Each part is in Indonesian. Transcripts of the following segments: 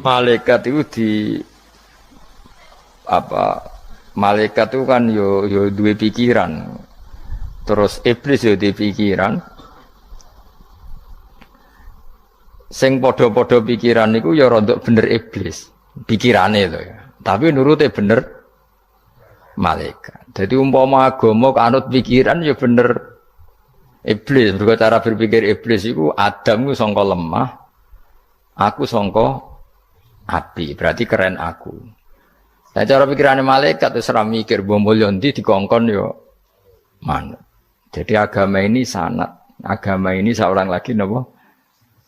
Malaikat itu di apa? Malaikat itu kan yo duwe pikiran. Terus iblis yo duwe pikiran. Sing padha-padha pikiran niku ya rada bener iblis. Pikirane lho ya. Tapi nurute bener malaikat. Jadi umpama agama kanut pikiran ya bener iblis. Mergo cara berpikir iblis iku Adam ku sangka lemah, aku sangka api. Berarti keren aku. Nah cara pikirane malaikat wis ora mikir mbok mulya ndi dikongkon ya manut. Jadi agama ini sanad. Agama ini seorang lagi napa?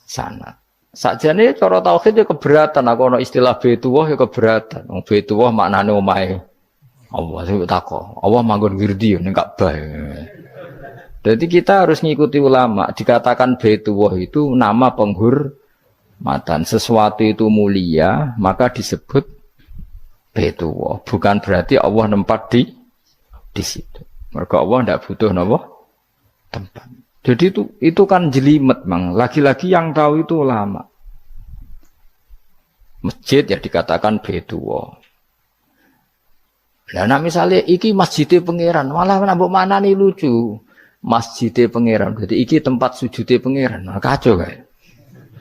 Sanad. Sakjane cara tauhid ya keberatan. Aku ana istilah Baitullah ya keberatan. Wong Baitullah maknane omahe Allah sing takok. Allah manggon wirdi ning Ka'bah. Jadi kita harus ngikuti ulama. Dikatakan Baitullah itu nama penghormatan. Sesuatu itu mulia, maka disebut Baitullah. Bukan berarti Allah nempat di situ. Mergo Allah ndak butuh napa? Tempat. Jadi itu kan jelimet, Mang. Lagi-lagi yang tahu itu ulama. Masjid ya dikatakan Baitullah. Lah nek misale iki masjidé pangeran, malah nek mbok manani lucu. Masjidé pangeran. Jadi iki tempat sujudé pangeran. Nah, kacau kae.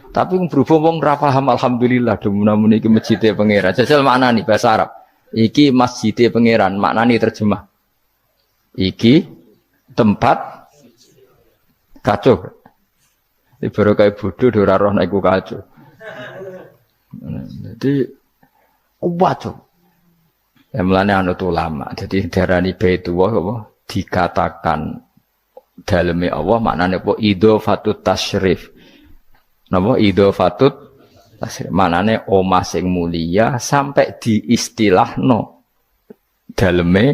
Tapi berhubung wong ora paham alhamdulillah demun iki masjidé pangeran. Jajal maknani bahasa Arab. Iki masjidé pangeran, maknani terjemah. Iki tempat kacau. Ini baru kayak bodoh ora roh nek iku kacau. Jadi kacau. Ya mulane anut ulama. Jadi darani Baitullah apa dikatakan daleme Allah maknane apa idhofatut tasyrif. Napa idhofatut tasyrif maknane omah sing mulia sampai diistilahno daleme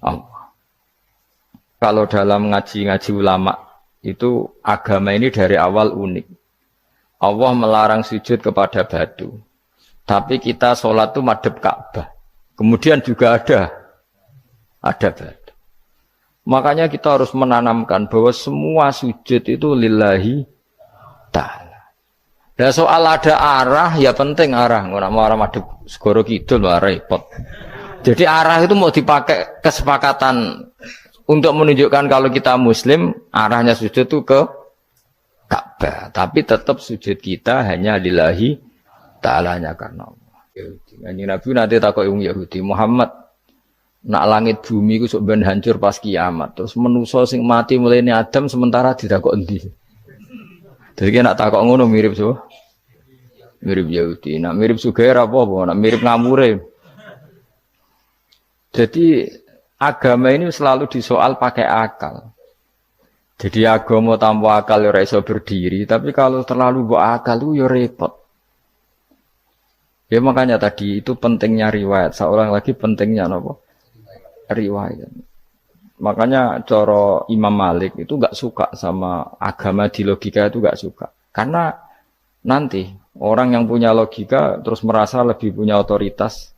Allah. Kalau dalam ngaji-ngaji ulama itu agama ini dari awal unik. Allah melarang sujud kepada batu. Tapi kita sholat itu madhep Ka'bah. Kemudian juga ada batu. Makanya kita harus menanamkan bahwa semua sujud itu lillahi ta'ala. Dan soal ada arah, ya penting arah. Nggak mau arah madhep segoro kidul, repot. Jadi arah itu mau dipakai kesepakatan untuk menunjukkan kalau kita muslim, arahnya sujud itu ke Ka'bah. Tapi tetap sujud kita hanya lillahi ta'alanya karena Allah. Kanjeng Nabi nanti takok wong Yahudi, Muhammad nak langit bumi ku sok ben hancur pas kiamat. Terus manusa sing mati mulane Adam sementara ditakok endi? Jadi nak takok ngono mirip so. Mirip Yahudi. Nak mirip sugih apa-apa, nak mirip ngamure. Jadi agama ini selalu disoal pakai akal. Jadi agama tanpa akal ora iso berdiri, tapi kalau terlalu mbok akal itu ya repot. Ya makanya tadi itu pentingnya riwayat. Seorang lagi pentingnya apa? Riwayat. Makanya cara Imam Malik itu enggak suka sama agama di logika itu enggak suka. Karena nanti orang yang punya logika terus merasa lebih punya otoritas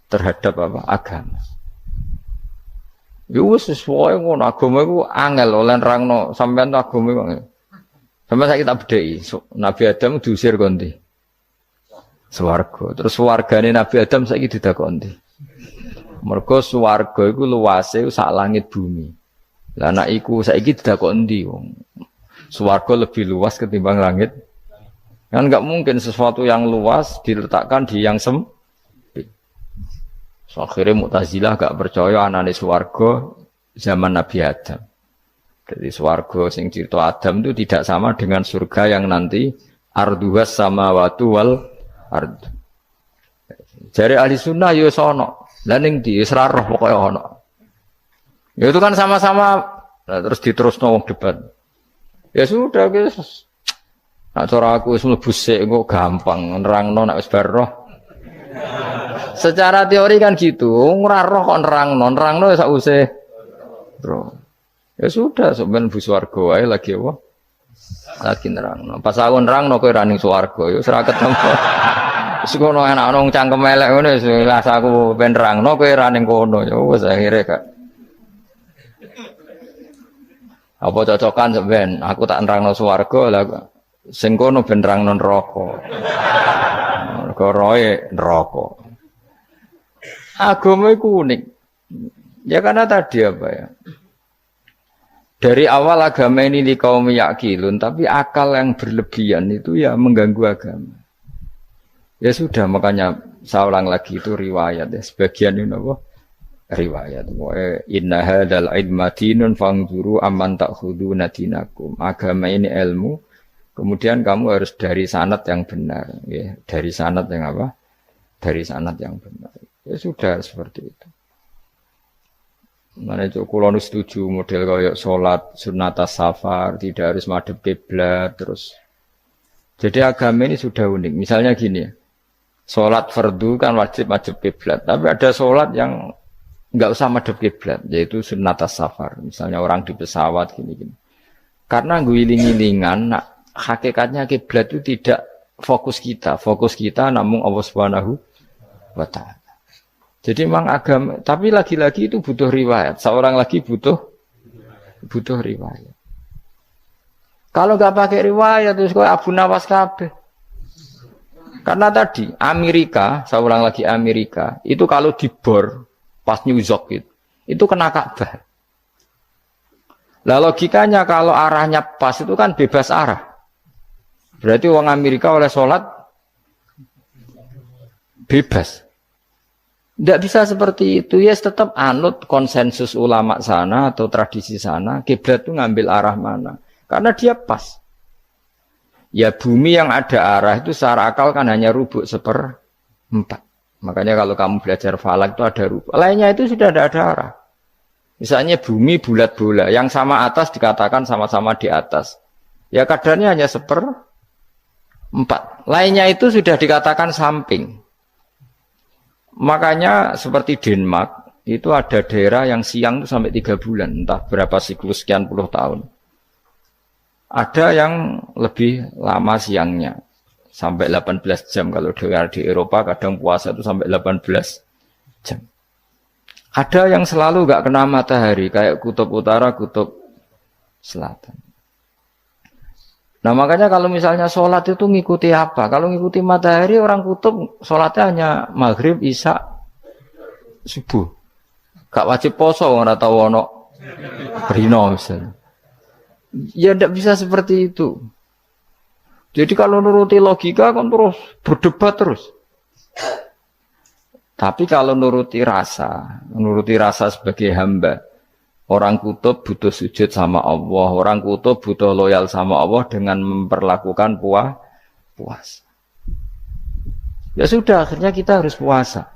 terhadap apa? Agama. Ya wis sesuai ngono agama iku angel oleh nerangno sampean agama iku. Sampeyan saiki tak bedheki. Nabi Adam diusir kondi. Swarga. Terus swargane Nabi Adam saiki didakon ndi? Mergo swarga iku luase sak langit bumi. Lah nek iku saiki didakon ndi wong? Swarga lebih luas ketimbang langit. Kan enggak mungkin sesuatu yang luas diletakkan di yang sempit. So, akhirnya Mu'tazilah enggak percaya anane swarga zaman Nabi Adam. Jadi swarga sing cerita Adam itu tidak sama dengan surga yang nanti arduhas samawati wal ard. Jari ahli sunnah ya sono. Lah ning ndi wis ra roh pokoke ono. Ya itu kan sama-sama nah, terus diterusno wong debat. Ya sudah guys. Nak cara aku wis mlebu sik kok gampang nerangno nek wis bar roh. Secara teori kan gitu, ora roh kok nerangno sak usih. Bro. Ya sudah sampean bu swarga wae lagi apa? Lagi nerangno. Pas aku nerangno kowe ra ning swarga ya wis ra ketemu. Wis kono enak nang cangkem elek ngono wis aku ben nerangno kowe ra ning kono ya wis akhire gak. Apa cocokan sampean? Aku tak nerangno swarga lah sing kono ben nerangno neraka. Mergo roe neraka. Agama iku unik. Ya karena tadi apa ya? Dari awal agama ini di kaum yakilun, tapi akal yang berlebihan itu ya mengganggu agama. Ya sudah, makanya saya ulang lagi itu riwayat ya. Sebagian ini apa? Riwayat. Inna hadzal ilma dinun fangzuru amman ta'khuduna dinakum. Agama ini ilmu, kemudian kamu harus dari sanad yang benar, ya. Dari sanad yang apa? Dari sanad yang benar. Ya sudah seperti itu. Mana itu kalau setuju model kayak sholat sunat safar tidak harus madhep kiblat terus. Jadi agama ini sudah unik. Misalnya gini, sholat fardu kan wajib kiblat, tapi ada sholat yang nggak usah madhep kiblat, yaitu sunat safar. Misalnya orang di pesawat gini. Karena guling-gilingan, hakikatnya kiblat itu tidak fokus kita namun Allah Subhanahu wa Ta'ala. Jadi memang agama, tapi lagi-lagi itu butuh riwayat. Seorang lagi butuh riwayat. Kalau nggak pakai riwayat terus kok Abu Nawas kabeh. Karena tadi Amerika, seorang lagi Amerika, itu kalau dibor pas New York itu kena Ka'bah. Lah logikanya kalau arahnya pas itu kan bebas arah. Berarti orang Amerika oleh sholat bebas. Tidak bisa seperti itu, ya tetap anut konsensus ulama sana atau tradisi sana, kiblat itu ngambil arah mana. Karena dia pas. Ya bumi yang ada arah itu secara akal kan hanya rubuk 1/4. Makanya kalau kamu belajar falak itu ada rubuk. Lainnya itu sudah tidak ada arah. Misalnya bumi bulat bola, yang sama atas dikatakan sama-sama di atas. Ya kadarnya hanya 1/4. Lainnya itu sudah dikatakan samping. Makanya seperti Denmark, itu ada daerah yang siang itu sampai 3 bulan, entah berapa siklus sekian puluh tahun. Ada yang lebih lama siangnya, sampai 18 jam. Kalau di Eropa kadang puasa itu sampai 18 jam. Ada yang selalu nggak kena matahari, kayak kutub utara, kutub selatan. Nah makanya kalau misalnya sholat itu ngikuti apa? Kalau ngikuti matahari orang kutub sholatnya hanya maghrib, isya, subuh. Gak wajib poso orang tahu ono rino misalnya. Ya tidak bisa seperti itu. Jadi kalau nuruti logika kan terus berdebat terus. Tapi kalau nuruti rasa sebagai hamba. Orang kutub butuh sujud sama Allah. Orang kutub butuh loyal sama Allah dengan memperlakukan puasa. Ya sudah, akhirnya kita harus puasa.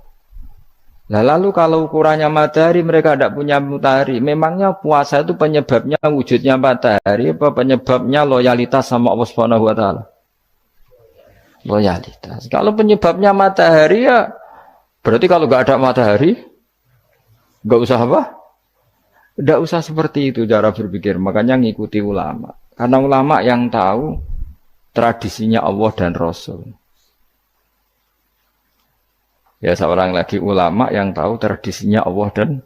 Nah, lalu kalau ukurannya matahari, mereka tidak punya matahari. Memangnya puasa itu penyebabnya wujudnya matahari, apa penyebabnya loyalitas sama Allah Subhanahu wa Ta'ala? Loyalitas. Kalau penyebabnya matahari ya, berarti kalau nggak ada matahari, nggak usah apa? Tidak usah seperti itu cara berpikir, makanya ngikuti ulama. Karena ulama yang tahu tradisinya Allah dan Rasul. Ya seorang lagi ulama yang tahu tradisinya Allah dan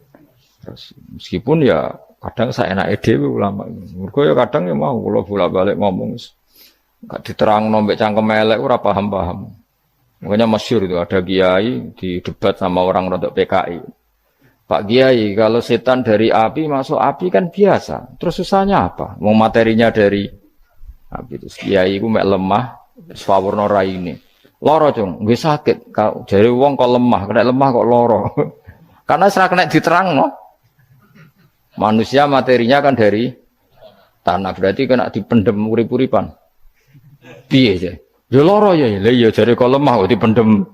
Rasul. Meskipun ya kadang saya enak dewe ulama. Mergo ya kadang ya mau kalau bolak-balik ngomong gak diterang nombek cangkem elek ora paham-paham. Makanya masyhur itu ada kiai di debat sama orang rodok PKI. Pak Kiai, kalau setan dari api masuk api kan biasa. Terus susahnya apa? Mau materinya dari api. Terus Kiai itu mek lemah, sawurna raine. Loro cung, nggih sakit. Jare wong kok lemah, kena lemah kok loro. Karena serak kena diterangno. Manusia materinya kan dari tanah, berarti kena dipendem urip-uripan. Piye ya? Ya loro ya. Lah ya jare kok lemah kok dipendem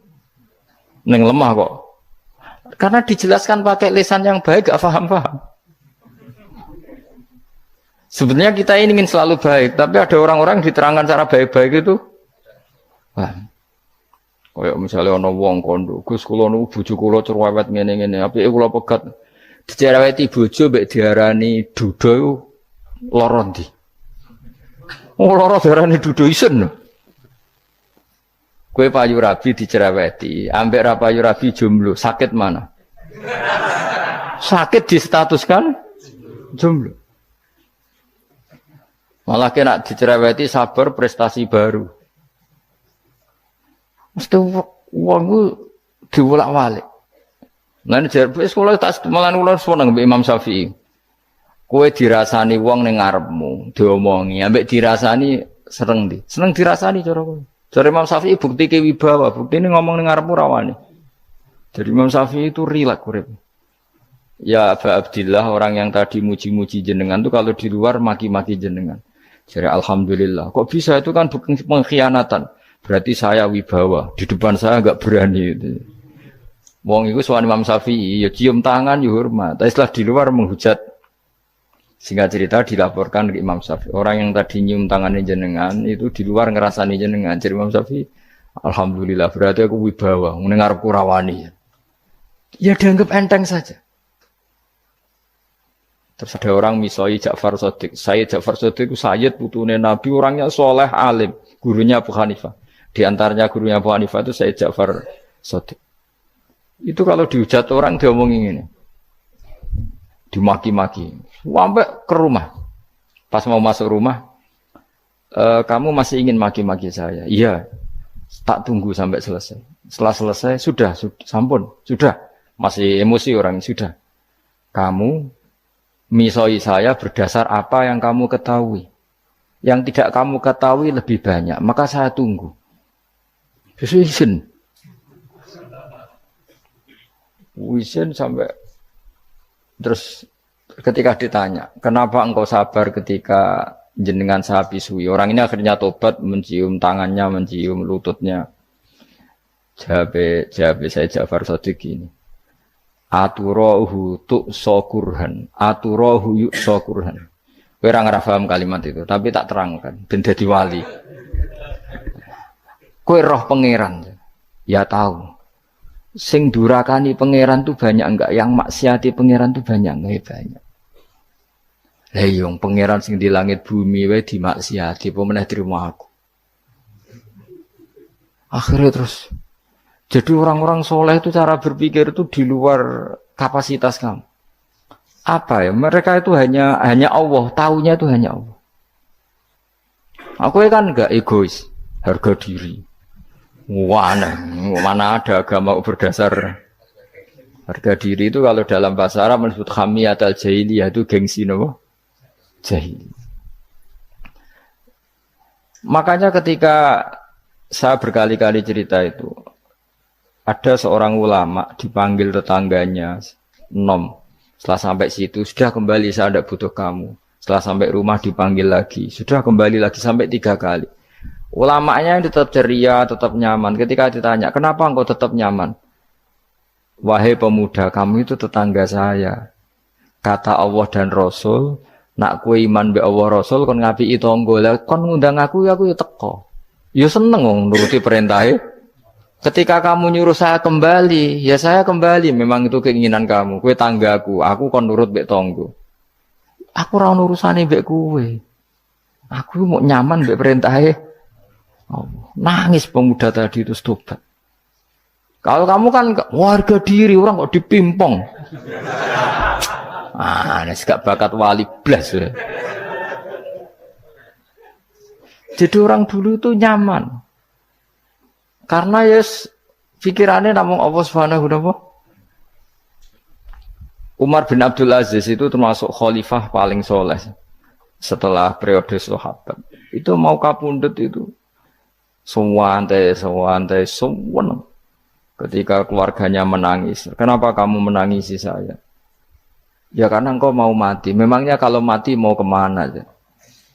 ning lemah kok. Karena dijelaskan pakai lisan yang baik, gak paham-paham. Sebenarnya kita ini ingin selalu baik, tapi ada orang-orang diterangkan cara baik-baik itu. Wah, kayak misalnya ono wong kondo, Gus kula nu bojo kula cerewet ngene-ngene, apike kula pegat dicereweti bojo mbek diarani duda iku lara ndi? Oh lara diarani duda isen. Kue payu rabi dicereweti, ambek ra payu rabi jomblo, sakit mana? Sakit distatuskan jomblo. Malah kena dicereweti sabar prestasi baru. Mesti wong ku diwolak-walik. Lan jarbe sekolah tak malan kula seneng mbek Imam Syafi'i. Kowe dirasani wong ning ngarepmu, diomongi, ambek dirasani seneng ndi? Seneng dirasani cara kowe. Jare Imam Syafi'i bukti ke wibawa, buktine ngomong ning ngarepmu rawani. Jadi Imam Syafi'i itu rileks urip. Ya Aba Abdillah, orang yang tadi muji-muji jenengan itu kalau di luar maki-maki jenengan. Jadi alhamdulillah. Kok bisa itu kan bukan pengkhianatan. Berarti saya wibawa, di depan saya enggak berani itu. Wong iku sowan Imam Syafi'i, ya cium tangan ya hormat. Tapi setelah di luar menghujat. Singkat cerita dilaporkan ke Imam Syafi'i. Orang yang tadi nyium tangannya jenengan itu di luar ngerasani jenengan. Jadi Imam Syafi'i, alhamdulillah berarti aku wibawa, mendengar kurawani. Ya dianggap enteng saja. Terus ada orang misoi Ja'far Shadiq. Sayyid Ja'far Shadiq itu Sayyid putune Nabi, orangnya soleh alim, gurunya Abu Hanifah. Di antaranya gurunya Abu Hanifah itu Sayyid Ja'far Shadiq. Itu kalau dihujat orang diomongin ini, dimaki-maki, sampai ke rumah. Pas mau masuk rumah, kamu masih ingin maki-maki saya? Iya, tak tunggu sampai selesai. Setelah selesai, sudah, sampun, sudah. Masih emosi orang, sudah. Kamu misoi saya berdasar apa yang kamu ketahui. Yang tidak kamu ketahui lebih banyak, maka saya tunggu. Izin. Izin sampai terus ketika ditanya, kenapa engkau sabar ketika jenengan saya pisui? Orang ini akhirnya tobat, mencium tangannya, mencium lututnya. Jawab saya Ja'far Shadiq ini. Aturahu tu'sokurhan, aturahu yu'sokurhan. Kowe ora ngrafaham kalimat itu, tapi tak terangkan ben dadi wali. Kowe roh pangeran. Ya tahu. Sing durakani pangeran tuh banyak enggak? Yang maksiati pangeran tuh banyak enggak? Banyak. Lah iya pangeran sing di langit bumi wae dimaksiati, apa meneh terima aku. Akhirnya terus jadi orang-orang soleh itu cara berpikir itu di luar kapasitas kamu. Apa ya? Mereka itu hanya Allah, taunya itu hanya Allah. Aku kan enggak egois, harga diri. Mana ada agama berdasar harga diri itu kalau dalam bahasa Arab disebut hamiyat al-jahiliyah itu gengsi nopo jahili. Makanya ketika saya berkali-kali cerita itu, ada seorang ulama dipanggil tetangganya, nom. Setelah sampai situ, sudah kembali, saya tidak butuh kamu. Setelah sampai rumah dipanggil lagi, sudah kembali lagi sampai 3 kali. Ulamanya yang tetap ceria, tetap nyaman. Ketika ditanya, kenapa engkau tetap nyaman? Wahai pemuda, kamu itu tetangga saya. Kata Allah dan Rasul, nak kue iman be Allah Rasul, kon ngapi itu tangga, kon ngundang aku ya teko. Ya seneng nuruti perintahnya. Ketika kamu nyuruh saya kembali, ya saya kembali. Memang itu keinginan kamu. Kue tanggaku, aku kon nurut be tangga. Aku ora urusane mbek kowe. Aku mau nyaman mbek perintahe. Oh, nangis pemuda tadi itu tobat. Kalau kamu kan warga diri, orang kok dipimpong. Ini gak bakat wali blas. Ya. Jadi orang dulu itu nyaman. Karena yes, pikirannya namun Allah Subhanahu wa ta'ala. Umar bin Abdul Aziz itu termasuk khalifah paling soleh setelah periode sahabat. Itu mau kapundhut itu santai. Ketika keluarganya menangis, kenapa kamu menangisi saya? Ya karena engkau mau mati. Memangnya kalau mati mau kemana aja?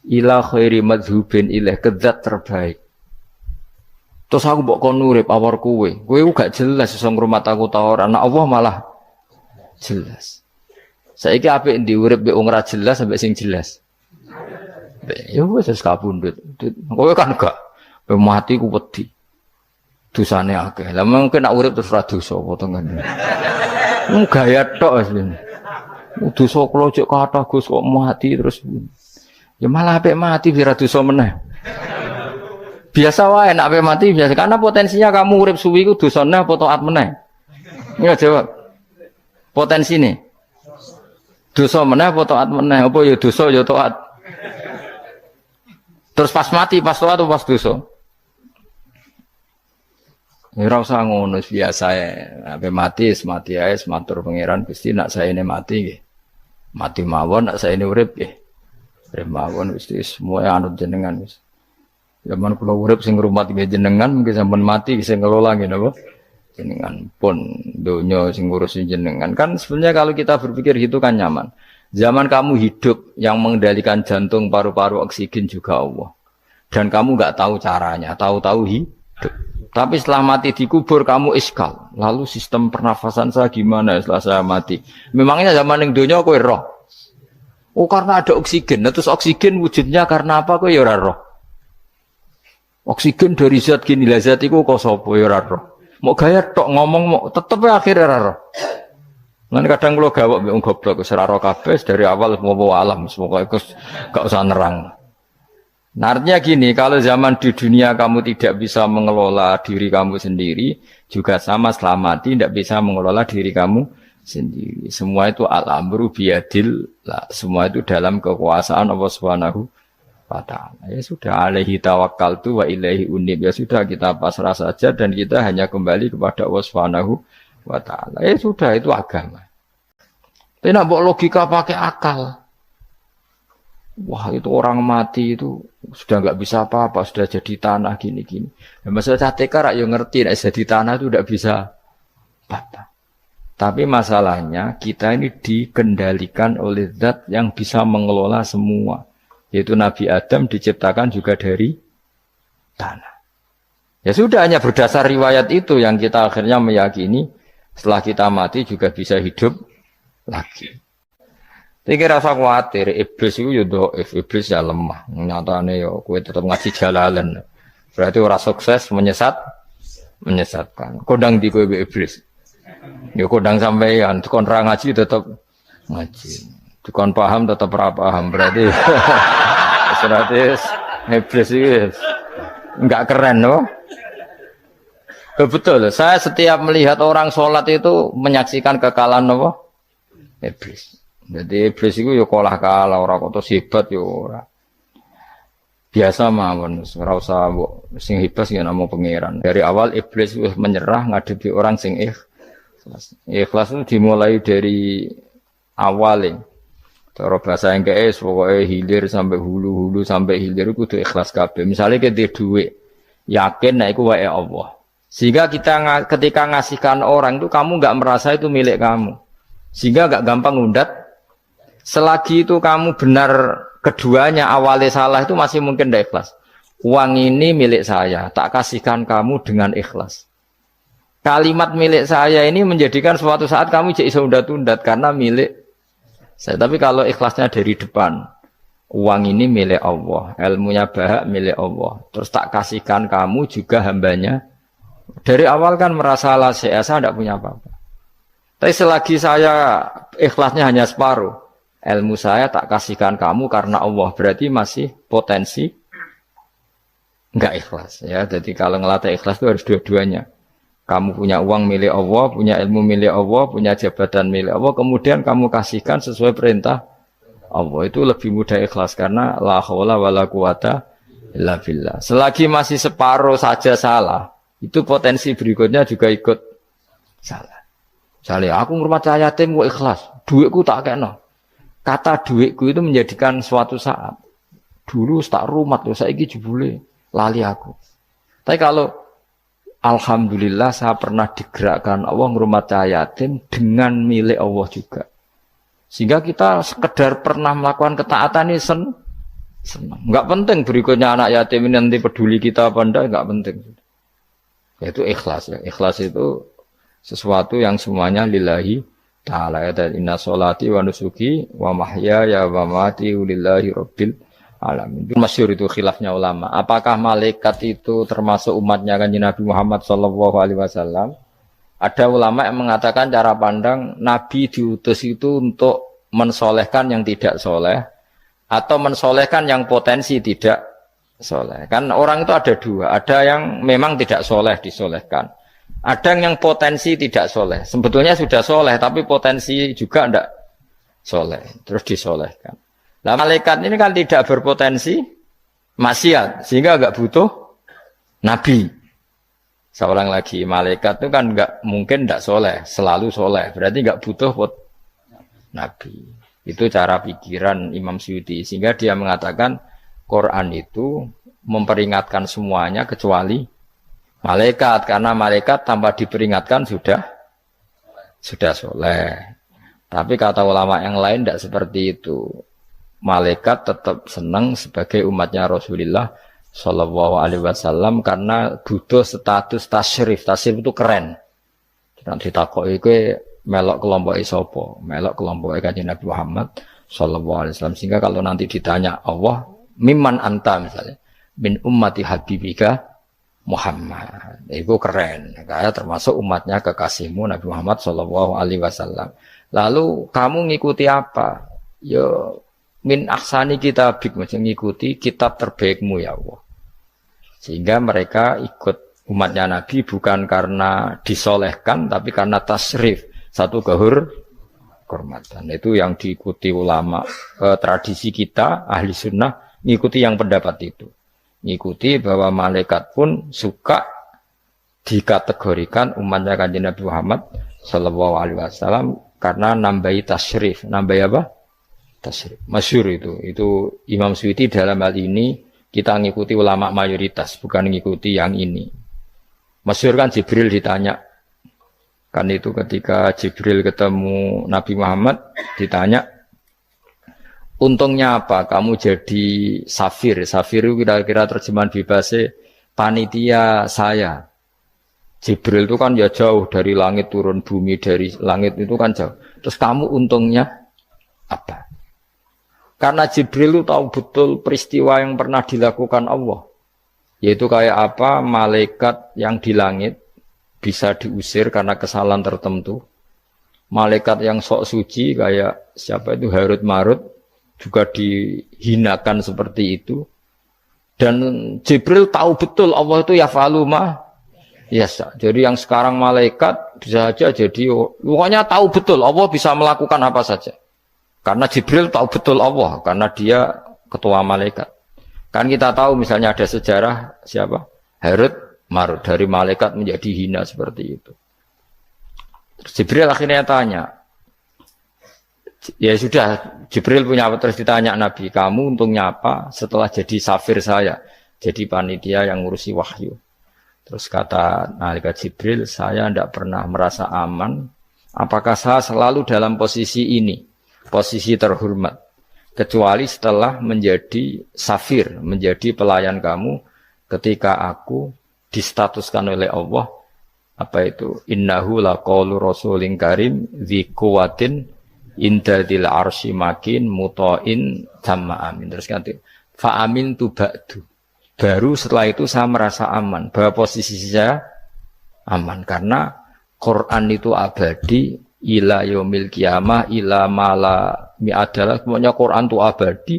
Ila khairi madhubin ilaih, kedzat terbaik. Terus aku mbok kon urip awar kowe gak jelas iso ngrumat aku ta ora. Anak Allah malah jelas. Saiki apik ndi urip mbek wong ora jelas sampai sing jelas. Ya wis kapundhut. Kowe kan gak mati ku wedi. Dosane akeh. Lah mungkin nek urip terus ora dosa apa to ngene. Gaya tok asline. Dosa kula cek kathah Gus kok mati terus. Ya malah apik mati biar dosa meneh. Biasa wae nek apik mati biasa karena potensinya kamu urip suwi ku dosane apa taat meneh. Ya jawab. Potensine. Dosa meneh apa taat meneh? Apa ya dosa ya taat. Terus pas mati pas taat atau pas dosa? Ora usah ngono biasa ya. Sampai mati ae matur pangeran Gusti nak saene mati nggih. Mati mawon nak saene urip nggih. Urip mawon Gusti semua anut jenengan wis. Zaman kula urip sing ngrumat nggih jenengan mungkin sampean mati sing ngelola nggih napa? Jenengan pun donya sing ngurusi jenengan. Kan sebenarnya kalau kita berpikir gitu kan nyaman. Zaman kamu hidup yang mengendalikan jantung, paru-paru, oksigen juga Allah. Dan kamu enggak tahu caranya, tahu-tahu hidup. Tapi setelah mati dikubur kamu iskal. Lalu sistem pernafasan saya gimana setelah saya mati? Memangnya zaman yang dunia kowe roh. Oh karena ada oksigen. Nah, terus oksigen wujudnya karena apa kowe ya ora roh. Oksigen dari zat gini lah zat iku kok sapa ya ora roh. Mau gaya tok ngomong mau tetep akhirnya ora roh. Lan kadang kula gawok mbek wong goblok wis ora roh kabeh dari awal mau alam semoga iku gak usah nerang. Nah, artinya gini, kalau zaman di dunia kamu tidak bisa mengelola diri kamu sendiri, juga sama setelah mati tidak bisa mengelola diri kamu sendiri. Semua itu al-amru biyadil, semua itu dalam kekuasaan Allah Subhanahu wa ta'ala. Ya sudah, alaihi tawakkaltu wa ilaihi unib. Ya sudah, kita pasrah saja dan kita hanya kembali kepada Allah Subhanahu wa ta'ala. Ya sudah, itu agama. Tidak bawa logika pakai akal. Wah itu orang mati itu sudah nggak bisa apa-apa, sudah jadi tanah gini-gini. Ya, masalah catekar yang ngerti, nah, jadi tanah itu tidak bisa apa-apa. Tapi masalahnya kita ini dikendalikan oleh zat yang bisa mengelola semua. Yaitu Nabi Adam diciptakan juga dari tanah. Ya sudah hanya berdasar riwayat itu yang kita akhirnya meyakini setelah kita mati juga bisa hidup lagi. Iki rasa khawatir, iblis itu ya dhaif, iblis ya lemah. Nyatane ya kowe tetep ngaji jalalan. Berarti ora sukses menyesatkan. Kodang di kowe iblis. Ya kodang sampean, kon ra ngaji tetep ngaji. Kon paham tetep ora paham. Berarti iblis itu enggak keren loh. Betul, saya setiap melihat orang sholat itu menyaksikan kekalahan apa? Iblis. Jadi iblis itu ya kalah ora kok hebat ya ora. Biasa mawon, ora usah sing hebat ya namung pangeran. Dari awal iblis wis menyerah ngadepi orang sing ikhlas. Ikhlas itu dimulai dari awal. Cara bahasa Inggris pokoke hilir sampai hulu sampai hilir kudu ikhlas kabeh. Misale kita duit, yakin nek iku wae Allah. Sehingga kita ketika ngasihkan orang itu kamu enggak merasa itu milik kamu. Sehingga enggak gampang ngundat. Selagi itu kamu benar keduanya awalnya salah itu masih mungkin tidak ikhlas. Uang ini milik saya, tak kasihkan kamu dengan ikhlas. Kalimat milik saya ini menjadikan suatu saat kamu jadi undat-undat karena milik saya. Tapi kalau ikhlasnya dari depan, uang ini milik Allah, ilmunya bahak milik Allah. Terus tak kasihkan kamu juga hambanya. Dari awal kan merasa saya tidak punya apa-apa. Tapi selagi saya ikhlasnya hanya separuh. Ilmu saya tak kasihkan kamu karena Allah, berarti masih potensi enggak ikhlas ya. Jadi kalau ngelatih ikhlas itu harus dua-duanya. Kamu punya uang milik Allah, punya ilmu milik Allah, punya jabatan milik Allah, kemudian kamu kasihkan sesuai perintah Allah, itu lebih mudah ikhlas karena la haula wala quwata illa billah. Selagi masih separuh saja salah, itu potensi berikutnya juga ikut salah. Misalnya aku ngurmat yatim kok ikhlas, duitku tak kena. Kata duitku itu menjadikan suatu saat. Dulu tak rumat loh, saiki jebule lali aku. Tapi kalau alhamdulillah saya pernah digerakkan Allah ngrumat yatim dengan milik Allah juga. Sehingga kita sekedar pernah melakukan ketaatan ini senang. Enggak penting berikutnya anak yatim ini nanti peduli kita apa enggak, enggak penting. Yaitu ikhlas ya. Ikhlas itu sesuatu yang semuanya lillahi ta'ala ya, dan inna sholati wa nusuki wa mahyaya wa mamati lillahi rabbil alamin. Itu masyhur itu khilafnya ulama. Apakah malaikat itu termasuk umatnya Kanjeng Nabi Muhammad sallallahu alaihi wasallam? Ada ulama yang mengatakan cara pandang Nabi diutus itu untuk mensolehkan yang tidak soleh atau mensolehkan yang potensi tidak soleh. Kan orang itu ada dua, ada yang memang tidak soleh disolehkan. Ada yang potensi tidak soleh. Sebetulnya sudah soleh, tapi potensi juga tidak soleh. Terus disolehkan. Nah, malaikat ini kan tidak berpotensi maksiat, sehingga agak butuh nabi. Seorang lagi, malaikat itu kan nggak mungkin nggak soleh, selalu soleh. Berarti nggak butuh nabi. Itu cara pikiran Imam Suyuti. Sehingga dia mengatakan Quran itu memperingatkan semuanya kecuali malaikat. Karena malaikat tanpa diperingatkan sudah soleh. Tapi kata ulama yang lain tidak seperti itu. Malaikat tetap senang sebagai umatnya Rasulullah Shallallahu Alaihi Wasallam karena butuh status tasyrif. Tasyrif itu keren. Nanti ditakoki kowe melok kelompok isopo, melok kelompok Kanjeng Nabi Muhammad Shallallahu Alaihi Wasallam. Sehingga kalau nanti ditanya Allah, mimman anta misalnya, min ummati habibika Muhammad, itu keren. Kayak termasuk umatnya kekasihmu Nabi Muhammad Shallallahu Alaihi Wasallam. Lalu kamu ngikuti apa? Yo min ahsani kitabik, macam ngikuti kitab terbaikmu ya Allah. Sehingga mereka ikut umatnya Nabi bukan karena disolehkan, tapi karena tasrif, satu kehormatan. Itu yang diikuti ulama. Tradisi kita ahli sunnah ngikuti yang pendapat itu. Ngikuti bahwa malaikat pun suka dikategorikan umatnya Kanjeng Nabi Muhammad Sallallahu Alaihi Wasallam karena nambahi tasrif. Nambahi apa? Tasrif. Masyhur itu Imam Suyuti dalam hal ini kita ngikuti ulama mayoritas, bukan ngikuti yang ini. Masyhur kan Jibril ditanya, kan itu ketika Jibril ketemu Nabi Muhammad ditanya, untungnya apa kamu jadi safir? Safir itu kira-kira terjemahan bebasnya panitia saya. Jibril itu kan ya jauh dari langit turun bumi, dari langit itu kan jauh. Terus kamu untungnya apa? Karena Jibril itu tahu betul peristiwa yang pernah dilakukan Allah. Yaitu kayak apa malaikat yang di langit bisa diusir karena kesalahan tertentu. Malaikat yang sok suci kayak siapa itu Harut Marut juga dihinakan seperti itu. Dan Jibril tahu betul Allah itu yaf'alu ma yasha. Jadi yang sekarang malaikat bisa saja jadi pokoknya tahu betul Allah bisa melakukan apa saja. Karena Jibril tahu betul Allah, karena dia ketua malaikat. Kan kita tahu misalnya ada sejarah siapa? Harut Marut, dari malaikat menjadi hina seperti itu. Terus Jibril akhirnya tanya, ya sudah, Jibril punya apa? Terus ditanya Nabi, kamu untungnya apa setelah jadi safir saya, jadi panitia yang ngurusi wahyu. Terus kata malaikat Jibril, saya tidak pernah merasa aman, apakah saya selalu dalam posisi ini? Posisi terhormat, kecuali setelah menjadi safir, menjadi pelayan kamu ketika aku distatuskan oleh Allah apa itu innahu laqaulu rasulin karim dzi quwwatin indadil arsy makin muta'in tamma amin. Terus ganti fa amin tu ba'du, baru setelah itu saya merasa aman bahwa posisi saya aman karena Quran itu abadi ila yaumil kiamah ila mala mi'adalah, semuanya Quran itu abadi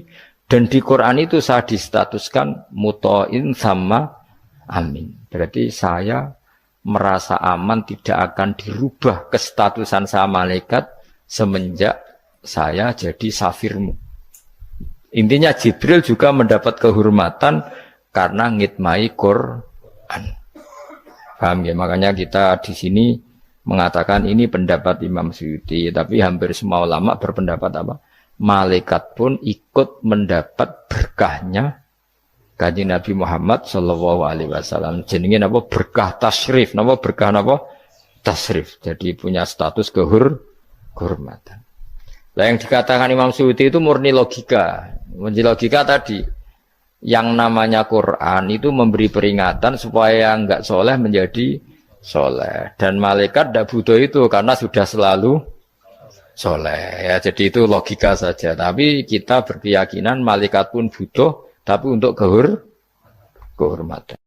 dan di Quran itu saya distatuskan muta'in sama amin. Berarti saya merasa aman tidak akan dirubah kestatusan saya malaikat semenjak saya jadi safirmu. Intinya Jibril juga mendapat kehormatan karena ngitmai Quran. Paham ya? Makanya kita di sini mengatakan ini pendapat Imam Suyuti, tapi hampir semua ulama berpendapat apa? Malaikat pun ikut mendapat berkahnya Kanjeng Nabi Muhammad Shallallahu Alaihi Wasallam. Jenenge apa? Berkah tasrif, apa berkah apa? Tasrif. Jadi punya status kehormatan. Nah, yang dikatakan Imam Suyuti itu murni logika. Murni logika tadi, yang namanya Quran itu memberi peringatan supaya yang enggak soleh menjadi soleh, dan malaikat tidak butuh itu karena sudah selalu soleh ya. Jadi itu logika saja, tapi kita berkeyakinan malaikat pun butuh, tapi untuk kehormatan.